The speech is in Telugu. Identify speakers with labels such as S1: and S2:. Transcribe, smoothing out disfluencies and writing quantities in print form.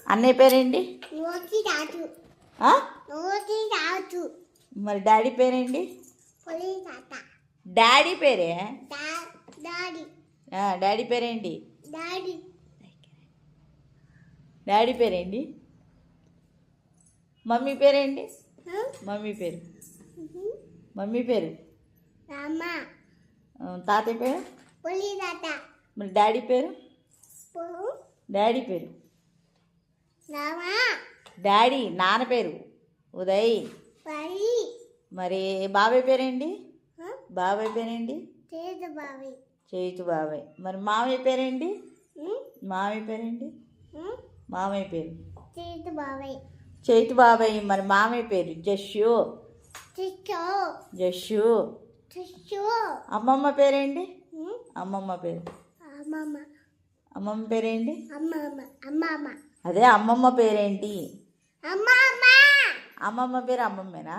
S1: అన్నయ్య పేరేంటి? ఆ? మరి డాడీ పేరేంటి? డాడీ పేరే? డాడీ పేరేంటి? డాడీ పేరేంటి? మమ్మీ పేరేంటి? మమ్మీ పేరు? మమ్మీ పేరు? తాతయ్య పేరు? మరి డాడీ పేరు? డాడీ పేరు? డాడీ నాన్న పేరు ఉదయ్. మరి బాబాయ్ పేరేంటి? బాబాయ్ పేరేంటి? చేతు బాబాయ్. మరి మామయ్య పేరేంటి? మామయ్య పేరేంటి? మామయ్య పేరు? చేతు బాబాయ్. మరి మామయ్య పేరు? జస్సు. జస్సు. అమ్మమ్మ పేరేంటి? అమ్మమ్మ పేరు? అమ్మమ్మ పేరేంటి? అదే అమ్మమ్మ పేరేంటి? అమ్మమ్మ పేరు అమ్మమ్మేనా?